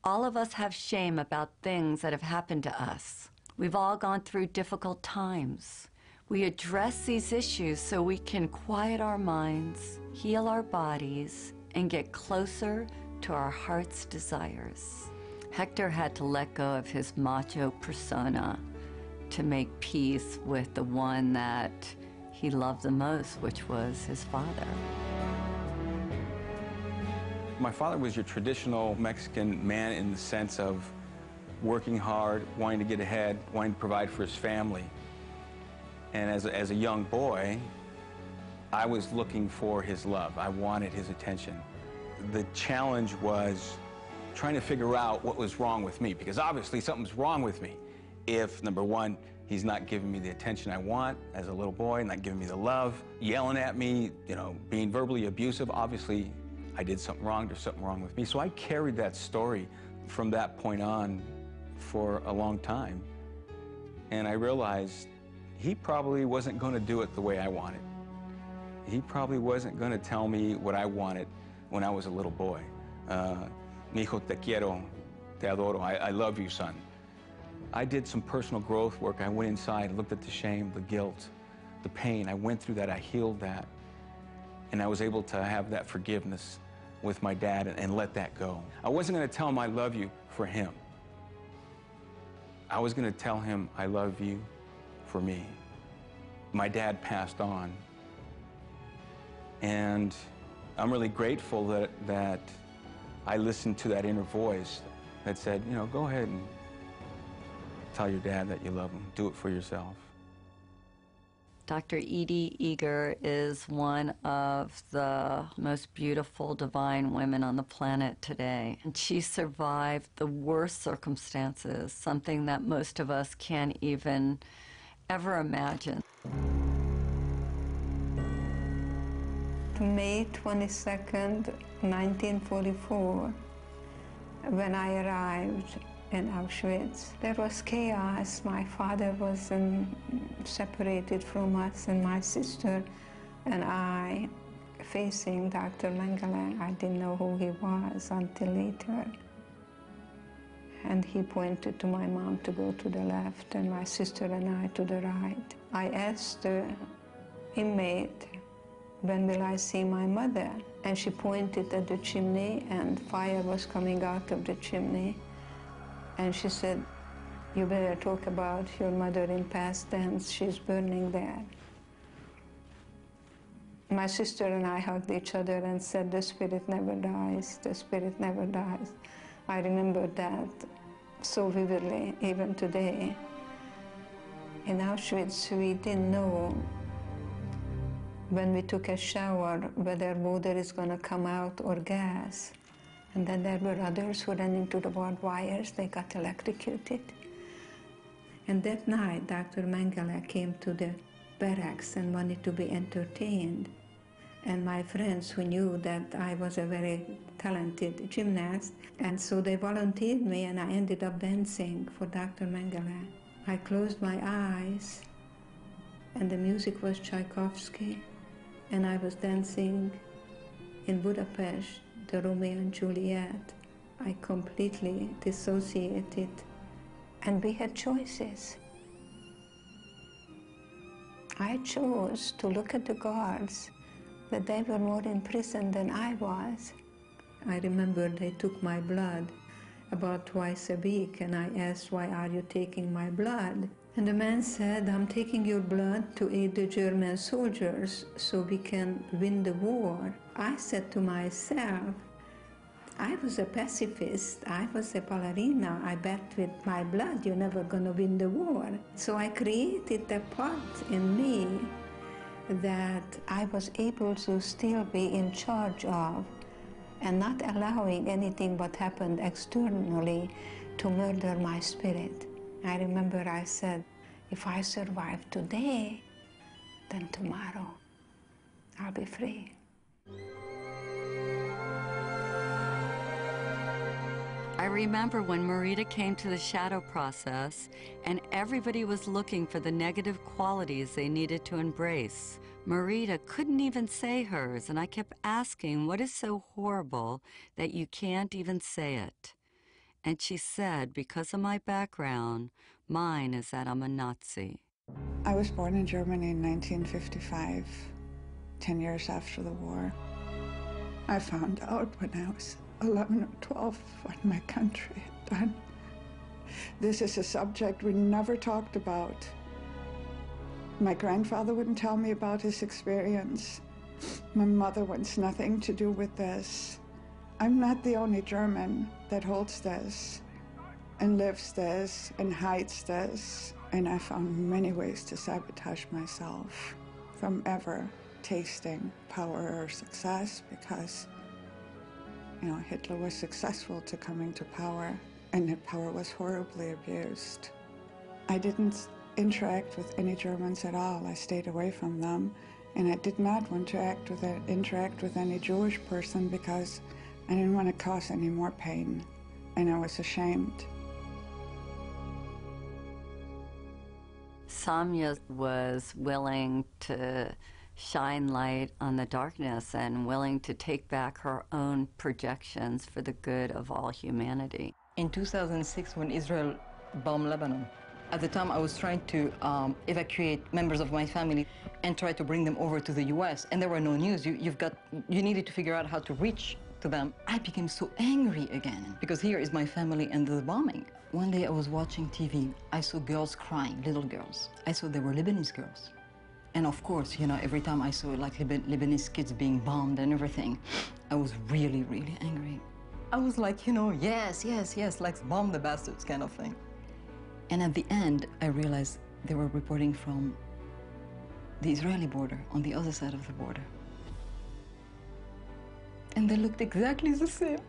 All of us have shame about things that have happened to us. We've all gone through difficult times. We address these issues so we can quiet our minds, heal our bodies, and get closer to our heart's desires. Hector had to let go of his macho persona to make peace with the one that he loved the most, which was his father. My father was your traditional Mexican man in the sense of working hard, wanting to get ahead, wanting to provide for his family. And as a young boy, I was looking for his love. I wanted his attention. The challenge was trying to figure out what was wrong with me, because obviously something's wrong with me. If, number one, he's not giving me the attention I want as a little boy, not giving me the love, yelling at me, you know, being verbally abusive, obviously I did something wrong, there's something wrong with me. So I carried that story from that point on for a long time. And I realized he probably wasn't going to do it the way I wanted. He probably wasn't going to tell me what I wanted when I was a little boy. Mi hijo te quiero, te adoro, I love you, son. I did some personal growth work. I went inside, looked at the shame, the guilt, the pain. I went through that, I healed that. And I was able to have that forgiveness with my dad and let that go. I wasn't going to tell him I love you for him. I was going to tell him I love you for me. My dad passed on. And I'm really grateful that I listened to that inner voice that said, you know, go ahead and tell your dad that you love him. Do it for yourself. Dr. Edie Eger is one of the most beautiful, divine women on the planet today. And she survived the worst circumstances, something that most of us can't even ever imagine. May 22nd, 1944, when I arrived in Auschwitz, there was chaos. My father was separated from us, and my sister and I facing Dr. Mengele. I didn't know who he was until later. And he pointed to my mom to go to the left, and my sister and I to the right. I asked the inmate, when will I see my mother? And she pointed at the chimney, and fire was coming out of the chimney. And she said, you better talk about your mother in past tense. She's burning there. My sister and I hugged each other and said, the spirit never dies, the spirit never dies. I remember that so vividly, even today. In Auschwitz, we didn't know when we took a shower whether water is going to come out or gas. And then there were others who ran into the barbed wires. They got electrocuted. And that night, Dr. Mengele came to the barracks and wanted to be entertained. And my friends who knew that I was a very talented gymnast, and so they volunteered me, and I ended up dancing for Dr. Mengele. I closed my eyes, and the music was Tchaikovsky, and I was dancing in Budapest, the Romeo and Juliet. I completely dissociated, and we had choices. I chose to look at the guards, that they were more in prison than I was. I remember they took my blood about twice a week, and I asked, why are you taking my blood? And the man said, I'm taking your blood to aid the German soldiers so we can win the war. I said to myself, I was a pacifist, I was a ballerina, I bet with my blood you're never gonna win the war. So I created a part in me that I was able to still be in charge of and not allowing anything what happened externally to murder my spirit. I remember I said, if I survive today, then tomorrow I'll be free. I remember when Marita came to the shadow process and everybody was looking for the negative qualities they needed to embrace. Marita couldn't even say hers, and I kept asking, what is so horrible that you can't even say it? And she said, because of my background, mine is that I'm a Nazi. I was born in Germany in 1955, 10 years after the war. I found out when I was 11 or 12 what my country had done. This is a subject we never talked about. My grandfather wouldn't tell me about his experience. My mother wants nothing to do with this. I'm not the only German that holds this and lives this and hides this. And I found many ways to sabotage myself from ever tasting power or success because, you know, Hitler was successful to coming to power, and that power was horribly abused. I didn't interact with any Germans at all. I stayed away from them, and I did not want to interact with any Jewish person because I didn't want to cause any more pain, and I was ashamed. Samya was willing to shine light on the darkness and willing to take back her own projections for the good of all humanity. In 2006, when Israel bombed Lebanon, at the time I was trying to evacuate members of my family and try to bring them over to the US, and there were no news. You needed to figure out how to reach to them. I became so angry again because here is my family and the bombing. One day I was watching TV. I saw girls crying, little girls. I saw they were Lebanese girls. And of course, you know, every time I saw like Lebanese kids being bombed and everything, I was really, really angry. I was like, you know, yes, yes, yes, like bomb the bastards kind of thing. And at the end, I realized they were reporting from the Israeli border, on the other side of the border. And they looked exactly the same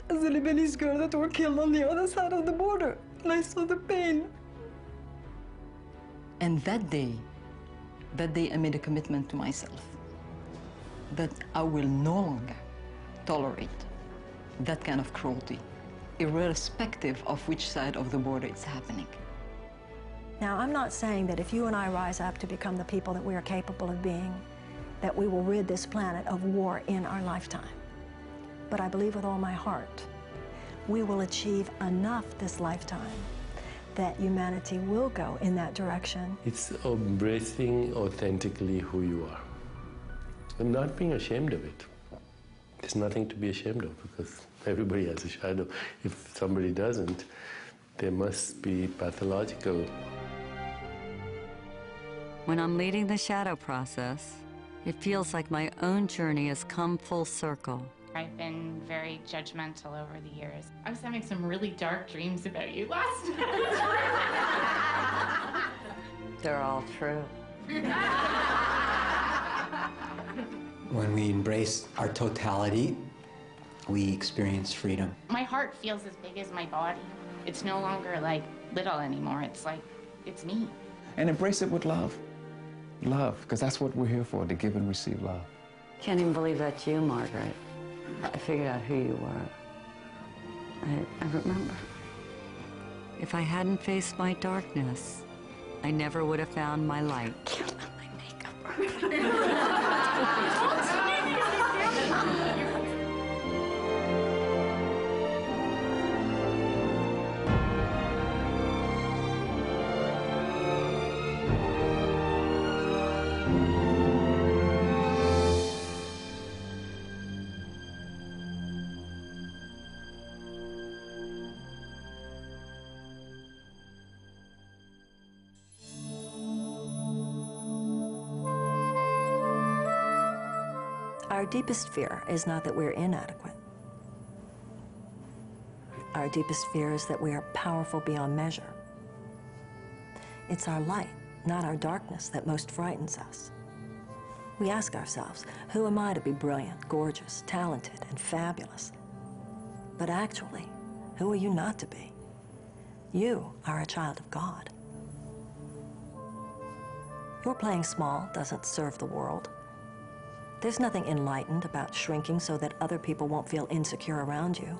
as the Lebanese girl that were killed on the other side of the border. And I saw the pain. And that day I made a commitment to myself that I will no longer tolerate that kind of cruelty, irrespective of which side of the border it's happening. Now, I'm not saying that if you and I rise up to become the people that we are capable of being, that we will rid this planet of war in our lifetime. But I believe with all my heart, we will achieve enough this lifetime that humanity will go in that direction. It's embracing authentically who you are and not being ashamed of it. There's nothing to be ashamed of because everybody has a shadow. If somebody doesn't, they must be pathological. When I'm leading the shadow process, it feels like my own journey has come full circle. I've been very judgmental over the years. I was having some really dark dreams about you last night. They're all true. When we embrace our totality, we experience freedom. My heart feels as big as my body. It's no longer like little anymore. It's like, it's me. And embrace it with love. Love, because that's what we're here for, to give and receive love. Can't even believe that's you, Margaret. I figured out who you were. I remember. If I hadn't faced my darkness, I never would have found my light. Our deepest fear is not that we're inadequate. Our deepest fear is that we are powerful beyond measure. It's our light, not our darkness, that most frightens us. We ask ourselves, who am I to be brilliant, gorgeous, talented, and fabulous? But actually, who are you not to be? You are a child of God. Your playing small doesn't serve the world. There's nothing enlightened about shrinking so that other people won't feel insecure around you.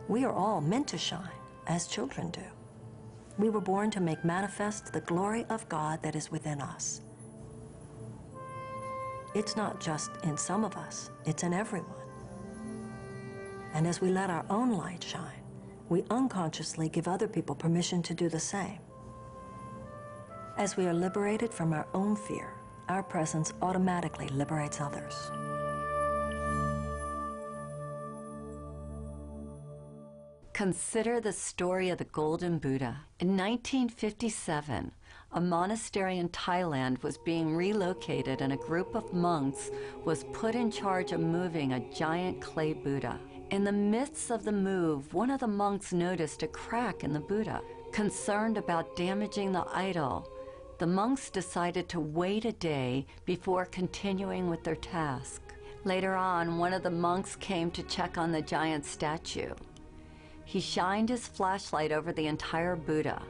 We are all meant to shine, as children do. We were born to make manifest the glory of God that is within us. It's not just in some of us, it's in everyone. And as we let our own light shine, we unconsciously give other people permission to do the same. As we are liberated from our own fear, our presence automatically liberates others. Consider the story of the Golden Buddha. In 1957, a monastery in Thailand was being relocated and a group of monks was put in charge of moving a giant clay Buddha. In the midst of the move, one of the monks noticed a crack in the Buddha. Concerned about damaging the idol, the monks decided to wait a day before continuing with their task. Later on, one of the monks came to check on the giant statue. He shined his flashlight over the entire Buddha,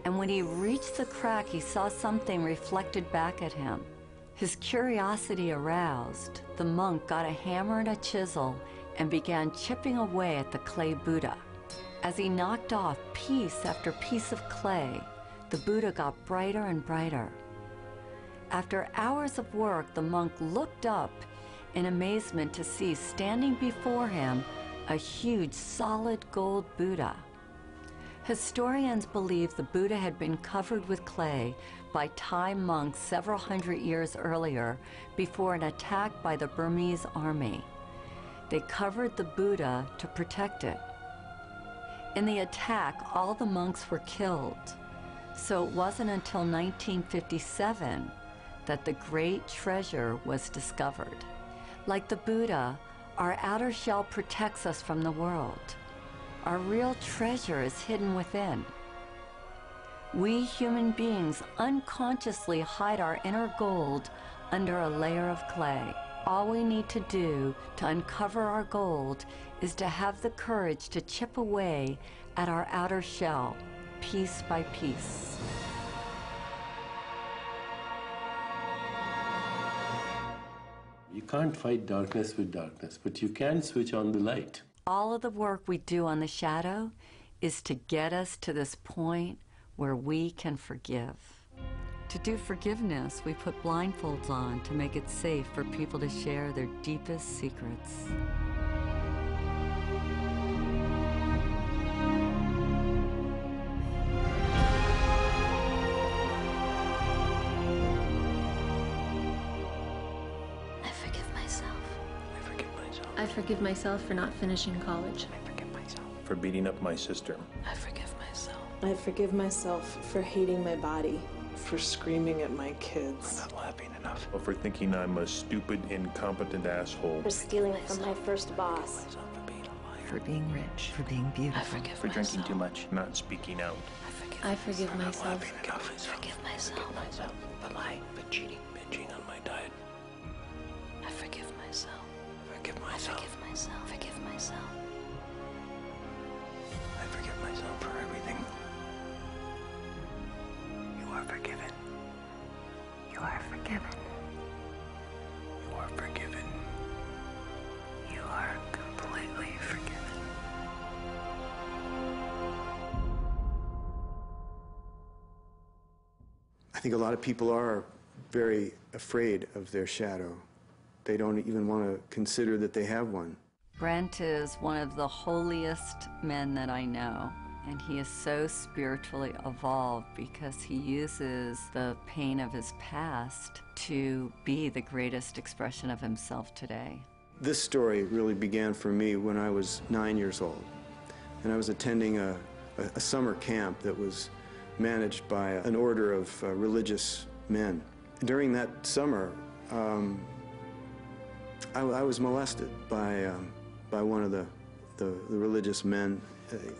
and when he reached the crack, he saw something reflected back at him. His curiosity aroused, the monk got a hammer and a chisel and began chipping away at the clay Buddha. As he knocked off piece after piece of clay, the Buddha got brighter and brighter. After hours of work, the monk looked up in amazement to see standing before him a huge solid gold Buddha. Historians believe the Buddha had been covered with clay by Thai monks several hundred years earlier before an attack by the Burmese army. They covered the Buddha to protect it. In the attack, all the monks were killed. So it wasn't until 1957 that the great treasure was discovered. Like the Buddha, our outer shell protects us from the world. Our real treasure is hidden within. We human beings unconsciously hide our inner gold under a layer of clay. All we need to do to uncover our gold is to have the courage to chip away at our outer shell, piece by piece. You can't fight darkness with darkness, but you can switch on the light. All of the work we do on the shadow is to get us to this point where we can forgive. To do forgiveness, we put blindfolds on to make it safe for people to share their deepest secrets. I forgive myself for not finishing college. I forgive myself for beating up my sister. I forgive myself. I forgive myself for hating my body. For screaming at my kids. For not laughing enough. Or for thinking I'm a stupid, incompetent asshole. For stealing from my first boss. For being rich. For being beautiful. I forgive for myself. drinking too much. Not speaking out. I forgive myself. Not laughing enough. I forgive myself. The lying, the cheating, binging on my diet. I forgive myself. Forgive myself. I forgive myself. Forgive myself. I forgive myself for everything. You are forgiven. You are forgiven. You are forgiven. You are completely forgiven. I think a lot of people are very afraid of their shadow. They don't even want to consider that they have one. Brent is one of the holiest men that I know, and he is so spiritually evolved because he uses the pain of his past to be the greatest expression of himself today. This story really began for me when I was 9 years old, and I was attending a summer camp that was managed by an order of religious men. During that summer, I was molested by one of the religious men.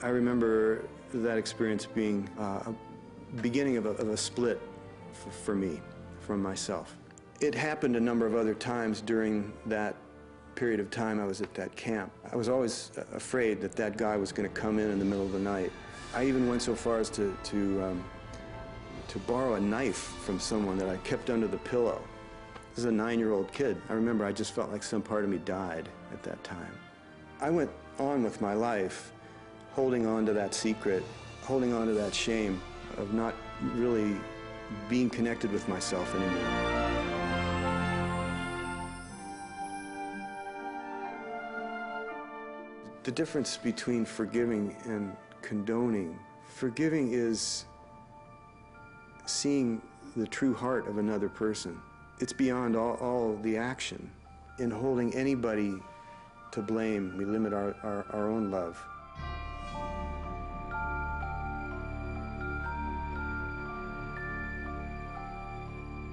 I remember that experience being a beginning of a split for me, from myself. It happened a number of other times during that period of time I was at that camp. I was always afraid that that guy was going to come in the middle of the night. I even went so far as to borrow a knife from someone that I kept under the pillow. This is a 9-year-old kid. I remember I just felt like some part of me died at that time. I went on with my life, holding on to that secret, holding on to that shame of not really being connected with myself anymore. The difference between forgiving and condoning. Forgiving is seeing the true heart of another person. It's beyond all the action. In holding anybody to blame, we limit our own love.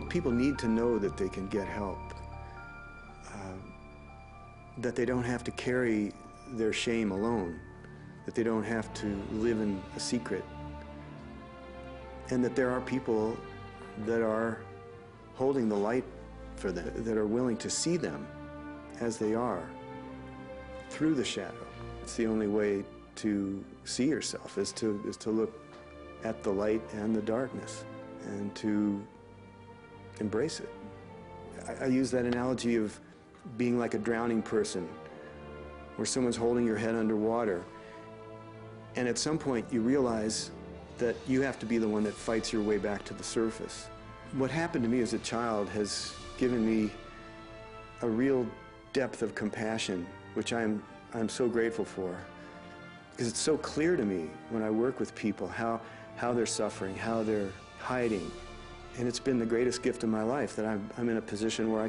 People need to know that they can get help, that they don't have to carry their shame alone, that they don't have to live in a secret, and that there are people that are holding the light for them, that are willing to see them as they are through the shadow. It's the only way to see yourself, is to look at the light and the darkness and to embrace it. I use that analogy of being like a drowning person, where someone's holding your head underwater, and at some point you realize that you have to be the one that fights your way back to the surface. What happened to me as a child has given me a real depth of compassion, which I'm so grateful for, because it's so clear to me when I work with people how they're suffering, how they're hiding, and it's been the greatest gift of my life that I'm in a position where I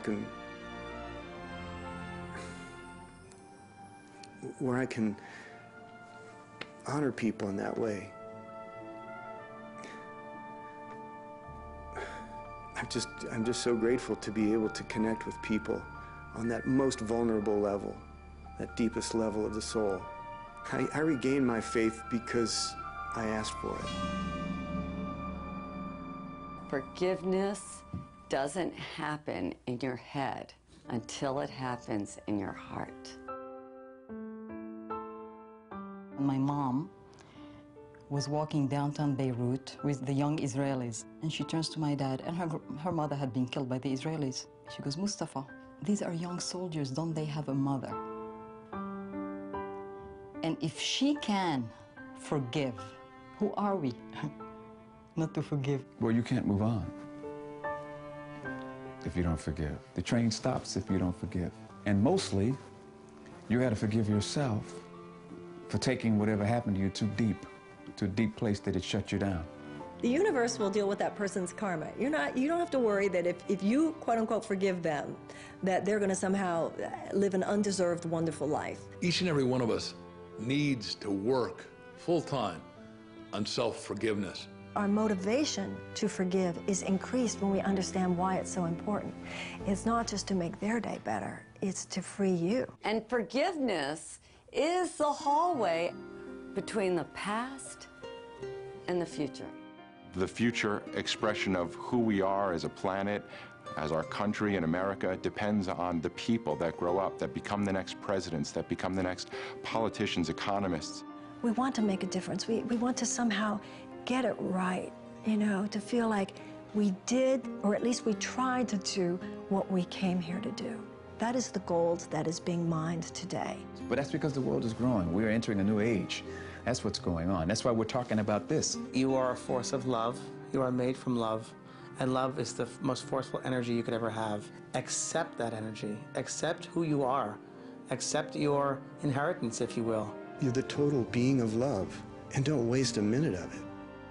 can honor people in that way. I'm just so grateful to be able to connect with people on that most vulnerable level, that deepest level of the soul. I regained my faith because I asked for it. Forgiveness doesn't happen in your head until it happens in your heart. My mom was walking downtown Beirut with the young Israelis, and she turns to my dad, and her mother had been killed by the Israelis. She goes, "Mustafa, these are young soldiers, don't they have a mother?" And if she can forgive, who are we not to forgive? Well, you can't move on if you don't forgive. The train stops if you don't forgive. And mostly, you got to forgive yourself for taking whatever happened to you too deep, to a deep place that it shut you down. The universe will deal with that person's karma. You don't have to worry that if you, quote unquote, forgive them, that they're going to somehow live an undeserved, wonderful life. Each and every one of us needs to work full-time on self-forgiveness. Our motivation to forgive is increased when we understand why it's so important. It's not just to make their day better, it's to free you. And forgiveness is the hallway between the past and the future. The future expression of who we are as a planet, as our country in America, depends on the people that grow up, that become the next presidents, that become the next politicians, economists. We want to make a difference. We want to somehow get it right, to feel like we did, or at least we tried to do what we came here to do. That is the gold that is being mined today. But that's because the world is growing. We are entering a new age. That's what's going on. That's why we're talking about this. You are a force of love. You are made from love. And love is the most forceful energy you could ever have. Accept that energy. Accept who you are. Accept your inheritance, if you will. You're the total being of love, and don't waste a minute of it.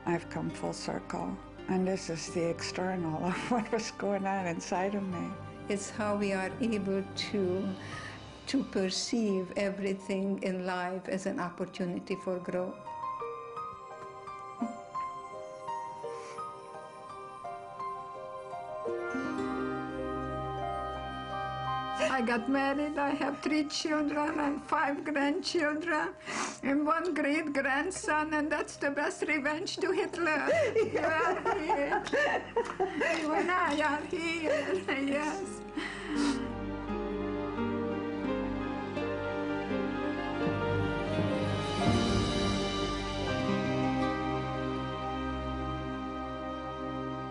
I've come full circle, and this is the external of what was going on inside of me. It's how we are able to perceive everything in life as an opportunity for growth. I got married, I have 3 children and 5 grandchildren and 1 great-grandson, and that's the best revenge to Hitler. You are here. You and I are here, yes.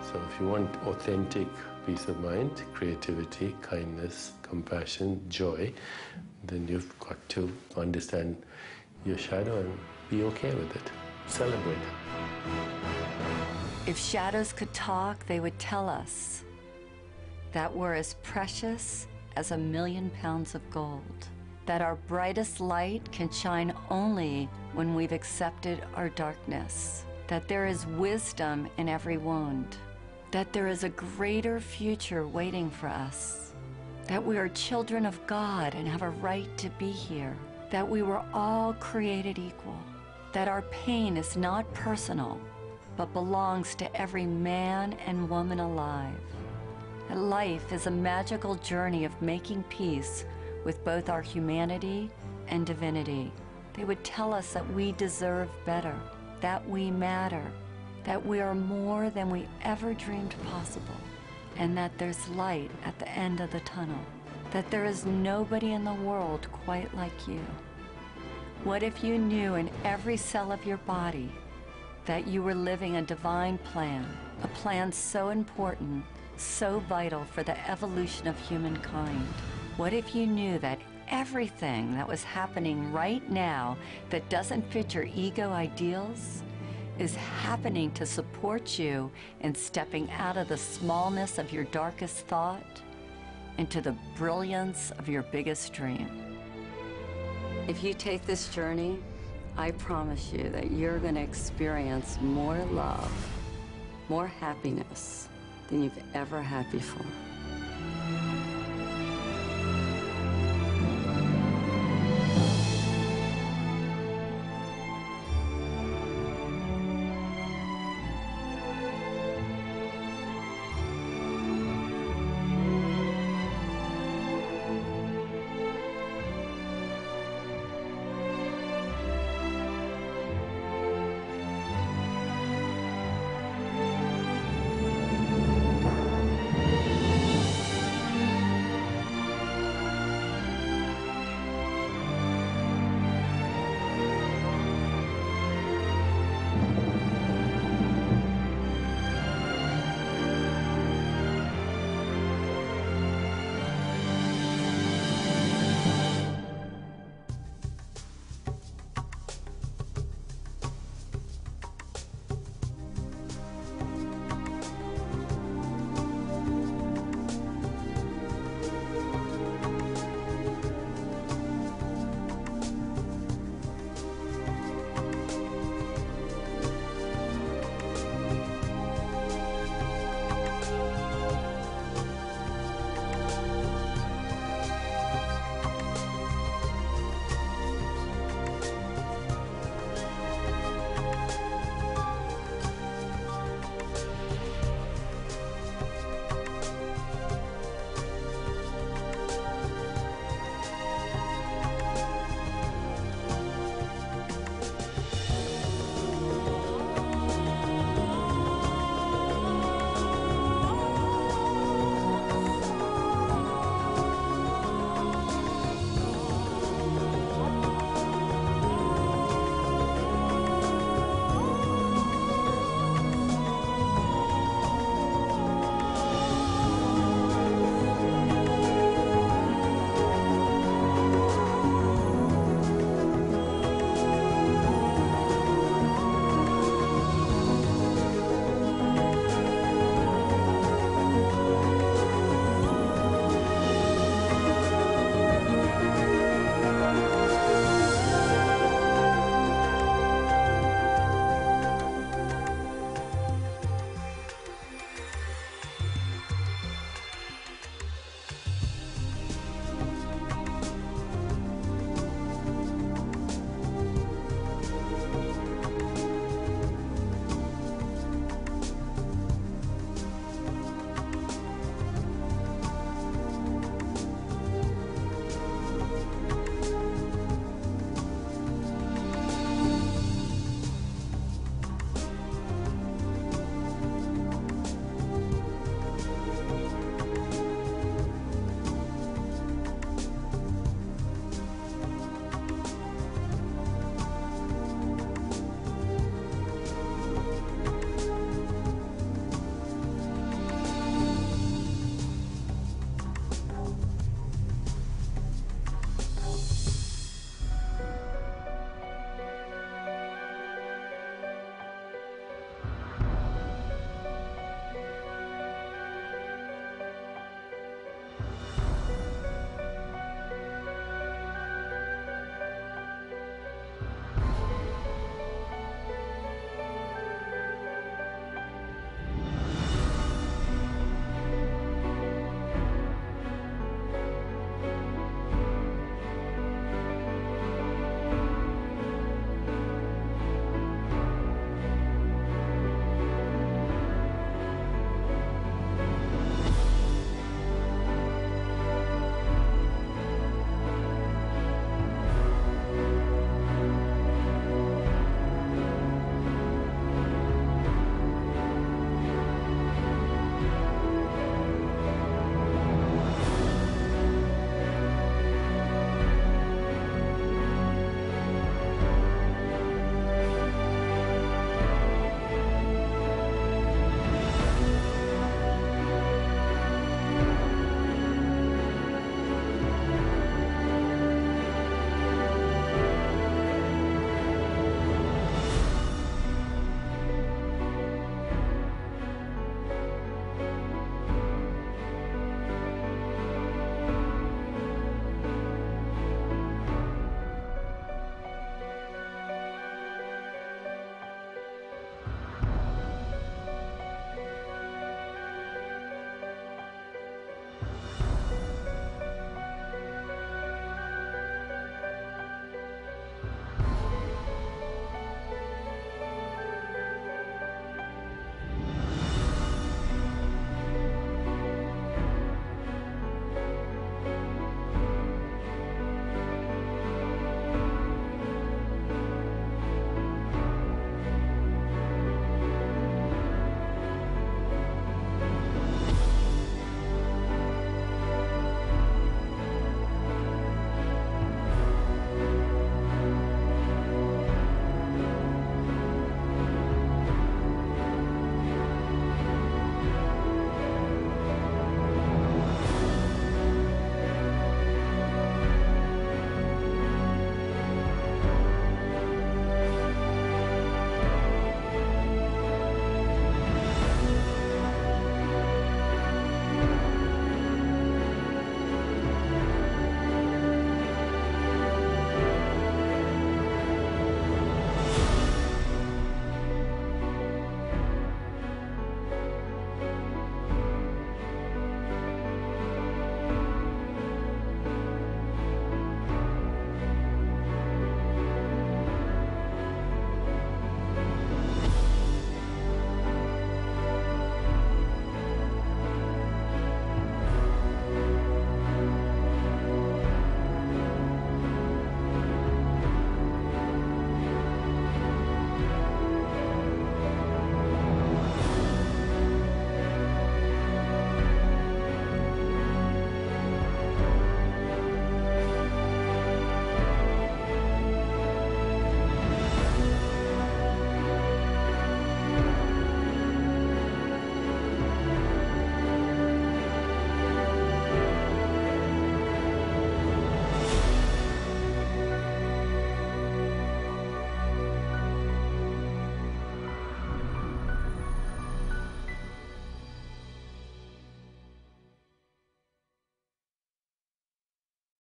So if you want authentic peace of mind, creativity, kindness, compassion, joy, then you've got to understand your shadow and be okay with it. Celebrate it. If shadows could talk, they would tell us that we're as precious as 1,000,000 pounds of gold, that our brightest light can shine only when we've accepted our darkness, that there is wisdom in every wound, that there is a greater future waiting for us, that we are children of God and have a right to be here, that we were all created equal, that our pain is not personal, but belongs to every man and woman alive, that life is a magical journey of making peace with both our humanity and divinity. They would tell us that we deserve better, that we matter, that we are more than we ever dreamed possible, and that there's light at the end of the tunnel, that there is nobody in the world quite like you. What if you knew in every cell of your body that you were living a divine plan, a plan so important, so vital for the evolution of humankind? What if you knew that everything that was happening right now that doesn't fit your ego ideals is happening to support you in stepping out of the smallness of your darkest thought into the brilliance of your biggest dream? If you take this journey, I promise you that you're going to experience more love, more happiness than you've ever had before.